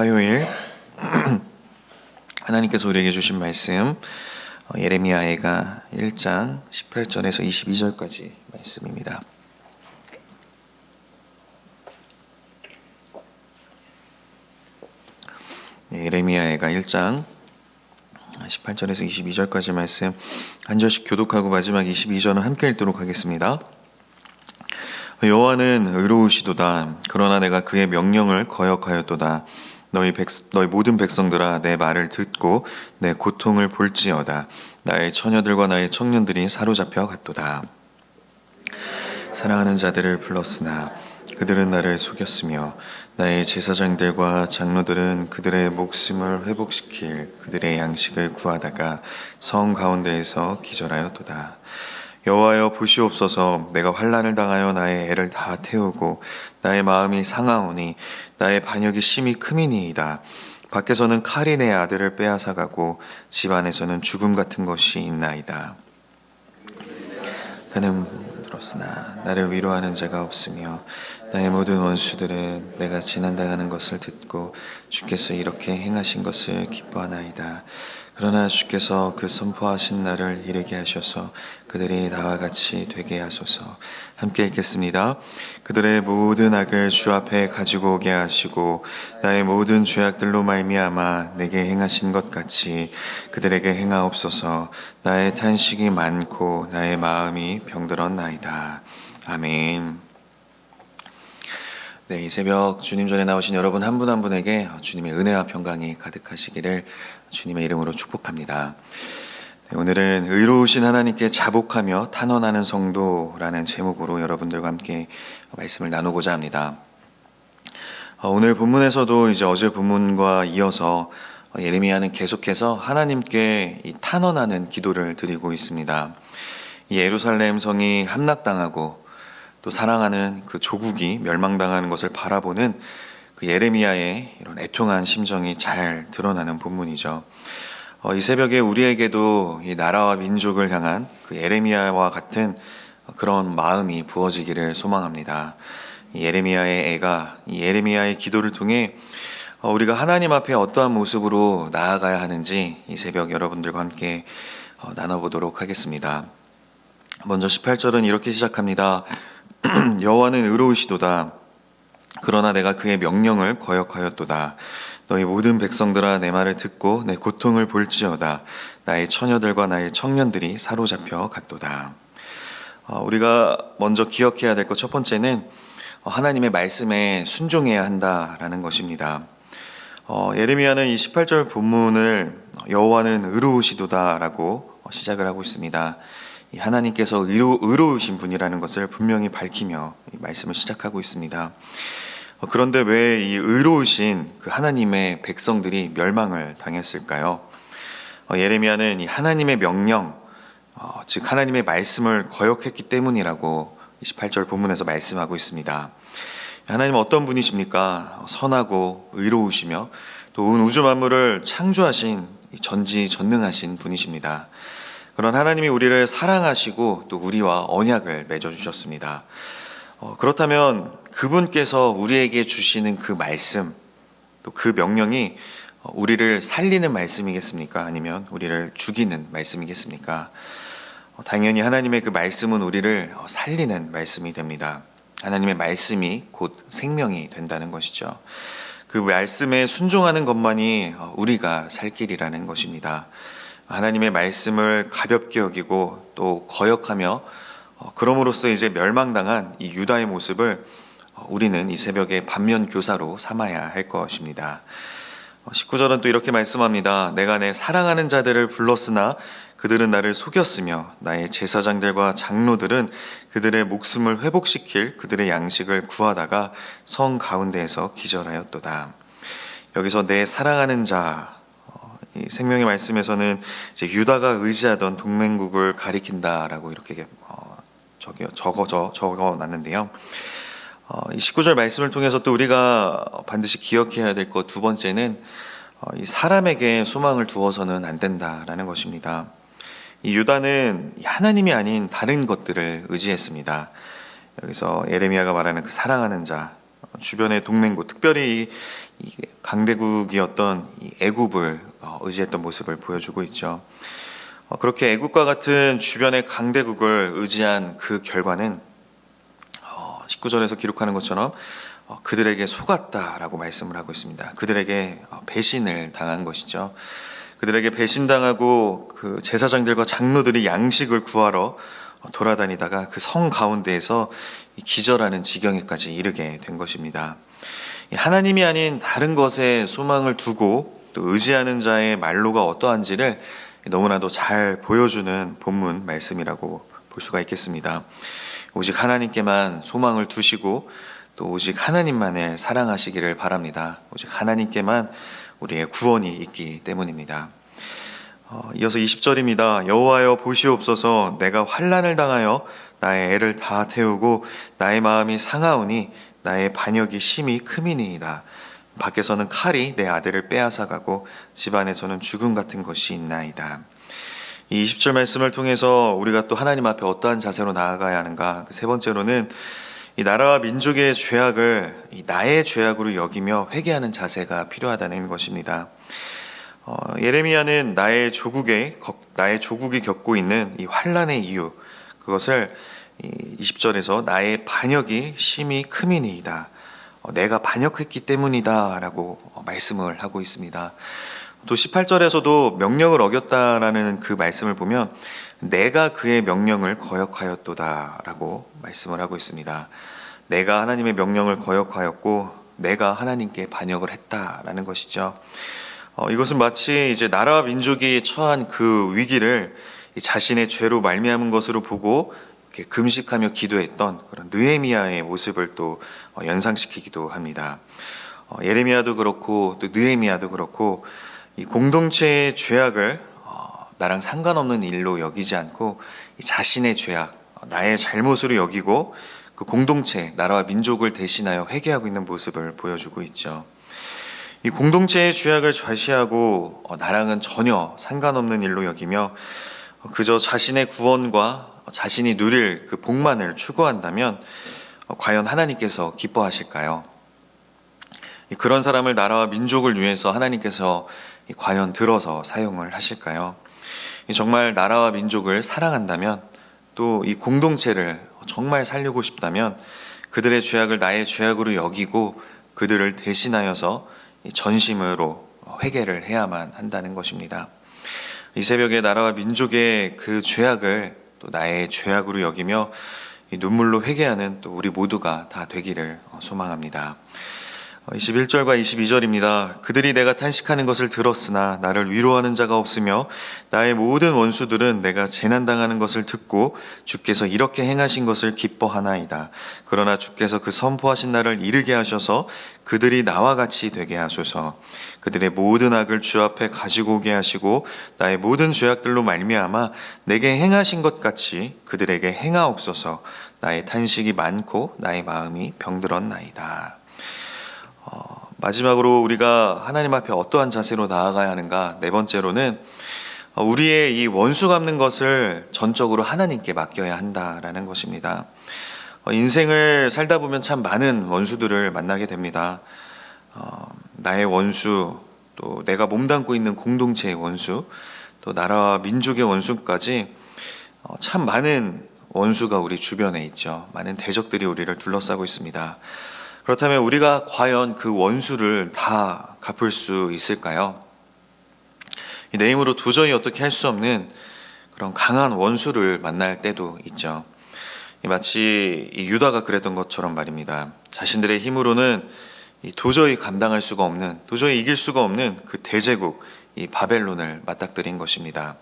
화요일 하나님께서 우리에게 주신 말씀 예레미야가 1장 18절에서 22절까지 말씀입니다. 예레미야가 1장 18절에서 22절까지 말씀 한 절씩 교독하고 마지막 22절은 함께 읽도록 하겠습니다. 여호와는 의로우시도다. 그러나 내가 그의 명령을 거역하였도다. 너희 모든 백성들아, 내 말을 듣고 내 고통을 볼지어다. 나의 처녀들과 나의 청년들이 사로잡혀 갔도다. 사랑하는 자들을 불렀으나 그들은 나를 속였으며 나의 제사장들과 장로들은 그들의 목숨을 회복시킬 그들의 양식을 구하다가 성 가운데에서 기절하였도다. 여호와여, 보시옵소서. 내가 환난을 당하여 나의 애를 다 태우고 나의 마음이 상하오니 나의 반역이 심히 크미니이다. 밖에서는 칼이 내 아들을 빼앗아가고 집 안에서는 죽음 같은 것이 있나이다. 그는 들었으나 나를 위로하는 자가 없으며 나의 모든 원수들은 내가 지난당하는 것을 듣고 주께서 이렇게 행하신 것을 기뻐하나이다. 그러나 주께서 그 선포하신 날을 이르게 하셔서 그들이 나와 같이 되게 하소서. 함께 읽겠습니다. 그들의 모든 악을 주 앞에 가지고 오게 하시고 나의 모든 죄악들로 말미암아 내게 행하신 것 같이 그들에게 행하옵소서. 나의 탄식이 많고 나의 마음이 병들었나이다. 아멘. 이 새벽 주님 전에 나오신 여러분 한 분 한 분에게 주님의 은혜와 평강이 가득하시기를 주님의 이름으로 축복합니다. 오늘은 의로우신 하나님께 자복하며 탄원하는 성도라는 제목으로 여러분들과 함께 말씀을 나누고자 합니다. 오늘 본문에서도 이제 어제 본문과 이어서 예레미야는 계속해서 하나님께 이 탄원하는 기도를 드리고 있습니다. 이 예루살렘 성이 함락당하고 또 사랑하는 그 조국이 멸망당하는 것을 바라보는 그 예레미야의 이런 애통한 심정이 잘 드러나는 본문이죠. 이 새벽에 우리에게도 이 나라와 민족을 향한 그 예레미야와 같은 그런 마음이 부어지기를 소망합니다. 이 예레미야의 애가 이 예레미야의 기도를 통해 우리가 하나님 앞에 어떠한 모습으로 나아가야 하는지 이 새벽 여러분들과 함께 나눠보도록 하겠습니다. 먼저 18절은 이렇게 시작합니다. 여호와는 의로우시도다. 그러나 내가 그의 명령을 거역하였도다. 너희 모든 백성들아, 내 말을 듣고 내 고통을 볼지어다. 나의 처녀들과 나의 청년들이 사로잡혀 갔도다. 우리가 먼저 기억해야 될 것 첫 번째는 하나님의 말씀에 순종해야 한다라는 것입니다. 예레미야는 이 18절 본문을 여호와는 의로우시도다라고 시작을 하고 있습니다. 하나님께서 의로우신 분이라는 것을 분명히 밝히며 이 말씀을 시작하고 있습니다. 그런데 왜 이 의로우신 그 하나님의 백성들이 멸망을 당했을까요? 예레미야는 이 하나님의 명령, 즉 하나님의 말씀을 거역했기 때문이라고 28절 본문에서 말씀하고 있습니다. 하나님은 어떤 분이십니까? 선하고 의로우시며 또 온 우주 만물을 창조하신 전지전능하신 분이십니다. 그런 하나님이 우리를 사랑하시고 또 우리와 언약을 맺어주셨습니다. 그렇다면 그분께서 우리에게 주시는 그 말씀, 또 그 명령이 우리를 살리는 말씀이겠습니까? 아니면 우리를 죽이는 말씀이겠습니까? 당연히 하나님의 그 말씀은 우리를 살리는 말씀이 됩니다. 하나님의 말씀이 곧 생명이 된다는 것이죠. 그 말씀에 순종하는 것만이 우리가 살 길이라는 것입니다. 하나님의 말씀을 가볍게 여기고 또 거역하며 그럼으로써 이제 멸망당한 이 유다의 모습을 우리는 이 새벽에 반면교사로 삼아야 할 것입니다. 19절은 또 이렇게 말씀합니다. 내가 내 사랑하는 자들을 불렀으나 그들은 나를 속였으며 나의 제사장들과 장로들은 그들의 목숨을 회복시킬 그들의 양식을 구하다가 성 가운데에서 기절하였도다. 여기서 내 사랑하는 자, 이 생명의 말씀에서는 이제 유다가 의지하던 동맹국을 가리킨다라고 이렇게 적어놨는데요. 이 19절 말씀을 통해서 또 우리가 반드시 기억해야 될 것 두 번째는 이 사람에게 소망을 두어서는 안 된다라는 것입니다. 이 유다는 하나님이 아닌 다른 것들을 의지했습니다. 여기서 예레미야가 말하는 그 사랑하는 자, 주변의 동맹국, 특별히 강대국이었던 이 애굽을 의지했던 모습을 보여주고 있죠. 그렇게 애국과 같은 주변의 강대국을 의지한 그 결과는 19절에서 기록하는 것처럼 그들에게 속았다라고 말씀을 하고 있습니다. 그들에게 배신을 당한 것이죠. 그들에게 배신당하고 그 제사장들과 장로들이 양식을 구하러 돌아다니다가 그 성 가운데에서 기절하는 지경에까지 이르게 된 것입니다. 하나님이 아닌 다른 것에 소망을 두고 또 의지하는 자의 말로가 어떠한지를 너무나도 잘 보여주는 본문 말씀이라고 볼 수가 있겠습니다. 오직 하나님께만 소망을 두시고 또 오직 하나님만을 사랑하시기를 바랍니다. 오직 하나님께만 우리의 구원이 있기 때문입니다. 이어서 20절입니다. 여호와여 보시옵소서. 내가 환난을 당하여 나의 애를 다 태우고 나의 마음이 상하오니 나의 반역이 심히 크미니이다. 밖에서는 칼이 내 아들을 빼앗아가고 집안에서는 죽음 같은 것이 있나이다. 이 20절 말씀을 통해서 우리가 또 하나님 앞에 어떠한 자세로 나아가야 하는가? 세 번째로는 이 나라와 민족의 죄악을 나의 죄악으로 여기며 회개하는 자세가 필요하다는 것입니다. 예레미야는 나의 조국이 겪고 있는 이 환난의 이유, 그것을 20절에서 나의 반역이 심히 크미니이다. 내가 반역했기 때문이다 라고 말씀을 하고 있습니다. 또 18절에서도 명령을 어겼다라는 그 말씀을 보면 내가 그의 명령을 거역하였도다 라고 말씀을 하고 있습니다. 내가 하나님의 명령을 거역하였고 내가 하나님께 반역을 했다라는 것이죠. 이것은 마치 이제 나라와 민족이 처한 그 위기를 자신의 죄로 말미암은 것으로 보고 이렇게 금식하며 기도했던 그런 느헤미야의 모습을 또 연상시키기도 합니다. 예레미야도 그렇고 또 느헤미야도 그렇고 이 공동체의 죄악을 나랑 상관없는 일로 여기지 않고 자신의 죄악, 나의 잘못으로 여기고 그 공동체, 나라와 민족을 대신하여 회개하고 있는 모습을 보여주고 있죠. 이 공동체의 죄악을 좌시하고 나랑은 전혀 상관없는 일로 여기며 그저 자신의 구원과 자신이 누릴 그 복만을 추구한다면 과연 하나님께서 기뻐하실까요? 그런 사람을 나라와 민족을 위해서 하나님께서 과연 들어서 사용을 하실까요? 정말 나라와 민족을 사랑한다면 또 이 공동체를 정말 살리고 싶다면 그들의 죄악을 나의 죄악으로 여기고 그들을 대신하여서 전심으로 회개를 해야만 한다는 것입니다. 이 새벽에 나라와 민족의 그 죄악을 또 나의 죄악으로 여기며 눈물로 회개하는 또 우리 모두가 다 되기를 소망합니다. 21절과 22절입니다. 그들이 내가 탄식하는 것을 들었으나 나를 위로하는 자가 없으며 나의 모든 원수들은 내가 재난당하는 것을 듣고 주께서 이렇게 행하신 것을 기뻐하나이다. 그러나 주께서 그 선포하신 날을 이르게 하셔서 그들이 나와 같이 되게 하소서. 그들의 모든 악을 주 앞에 가지고 오게 하시고 나의 모든 죄악들로 말미암아 내게 행하신 것 같이 그들에게 행하옵소서. 나의 탄식이 많고 나의 마음이 병들었나이다. 마지막으로 우리가 하나님 앞에 어떠한 자세로 나아가야 하는가? 네 번째로는 우리의 이 원수 갚는 것을 전적으로 하나님께 맡겨야 한다라는 것입니다. 인생을 살다 보면 참 많은 원수들을 만나게 됩니다. 나의 원수, 또 내가 몸담고 있는 공동체의 원수, 또 나라와 민족의 원수까지 참 많은 원수가 우리 주변에 있죠. 많은 대적들이 우리를 둘러싸고 있습니다. 그렇다면 우리가 과연 그 원수를 다 갚을 수 있을까요? 내 힘으로 도저히 어떻게 할 수 없는 그런 강한 원수를 만날 때도 있죠. 마치 유다가 그랬던 것처럼 말입니다. 자신들의 힘으로는 도저히 감당할 수가 없는, 도저히 이길 수가 없는 그 대제국, 이 바벨론을 맞닥뜨린 것입니다.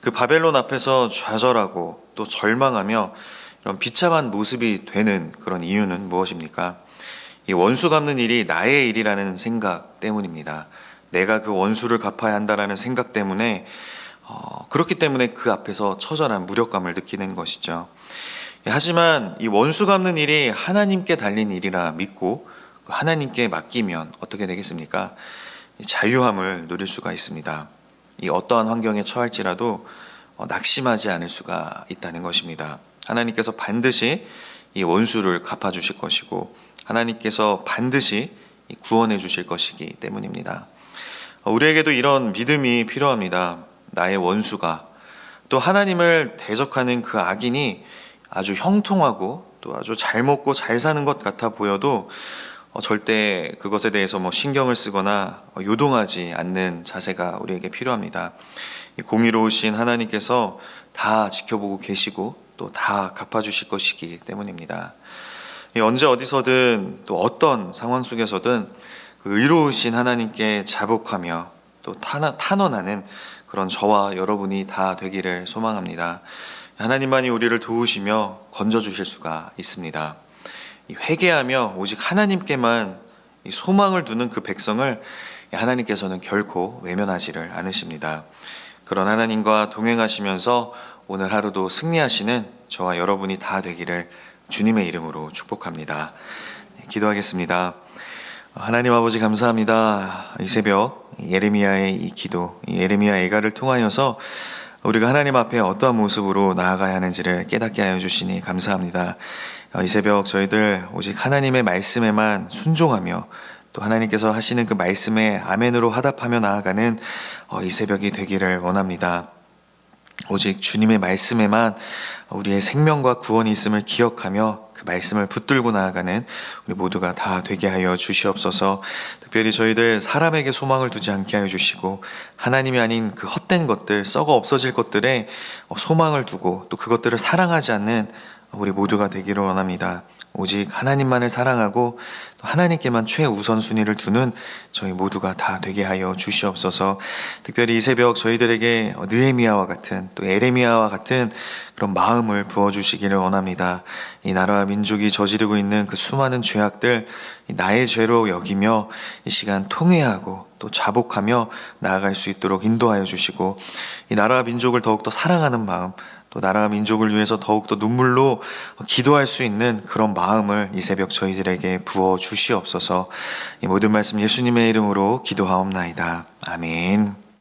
그 바벨론 앞에서 좌절하고 또 절망하며 이런 비참한 모습이 되는 그런 이유는 무엇입니까? 이 원수 갚는 일이 나의 일이라는 생각 때문입니다. 내가 그 원수를 갚아야 한다라는 생각 때문에 그렇기 때문에 그 앞에서 처절한 무력감을 느끼는 것이죠. 하지만 이 원수 갚는 일이 하나님께 달린 일이라 믿고 하나님께 맡기면 어떻게 되겠습니까? 자유함을 누릴 수가 있습니다. 이 어떠한 환경에 처할지라도 낙심하지 않을 수가 있다는 것입니다. 하나님께서 반드시 이 원수를 갚아주실 것이고 하나님께서 반드시 구원해 주실 것이기 때문입니다. 우리에게도 이런 믿음이 필요합니다. 나의 원수가 또 하나님을 대적하는 그 악인이 아주 형통하고 또 아주 잘 먹고 잘 사는 것 같아 보여도 절대 그것에 대해서 신경을 쓰거나 요동하지 않는 자세가 우리에게 필요합니다. 공의로우신 하나님께서 다 지켜보고 계시고 또 다 갚아주실 것이기 때문입니다. 언제 어디서든 또 어떤 상황 속에서든 그 의로우신 하나님께 자복하며 또 탄원하는 그런 저와 여러분이 다 되기를 소망합니다. 하나님만이 우리를 도우시며 건져주실 수가 있습니다. 회개하며 오직 하나님께만 소망을 두는 그 백성을 하나님께서는 결코 외면하지를 않으십니다. 그런 하나님과 동행하시면서 오늘 하루도 승리하시는 저와 여러분이 다 되기를 주님의 이름으로 축복합니다. 기도하겠습니다. 하나님 아버지 감사합니다. 이 새벽 예레미야의 이 기도, 예레미야 애가를 통하여서 우리가 하나님 앞에 어떠한 모습으로 나아가야 하는지를 깨닫게 하여 주시니 감사합니다. 이 새벽 저희들 오직 하나님의 말씀에만 순종하며 또 하나님께서 하시는 그 말씀에 아멘으로 화답하며 나아가는 이 새벽이 되기를 원합니다. 오직 주님의 말씀에만 우리의 생명과 구원이 있음을 기억하며 그 말씀을 붙들고 나아가는 우리 모두가 다 되게 하여 주시옵소서. 특별히 저희들 사람에게 소망을 두지 않게 하여 주시고 하나님이 아닌 그 헛된 것들, 썩어 없어질 것들에 소망을 두고 또 그것들을 사랑하지 않는 우리 모두가 되기를 원합니다. 오직 하나님만을 사랑하고 또 하나님께만 최우선순위를 두는 저희 모두가 다 되게 하여 주시옵소서. 특별히 이 새벽 저희들에게 느헤미야와 같은 또 에레미야와 같은 그런 마음을 부어주시기를 원합니다. 이 나라와 민족이 저지르고 있는 그 수많은 죄악들 나의 죄로 여기며 이 시간 통회하고 또 자복하며 나아갈 수 있도록 인도하여 주시고 이 나라와 민족을 더욱더 사랑하는 마음 또 나라와 민족을 위해서 더욱더 눈물로 기도할 수 있는 그런 마음을 이 새벽 저희들에게 부어 주시옵소서. 이 모든 말씀 예수님의 이름으로 기도하옵나이다. 아멘.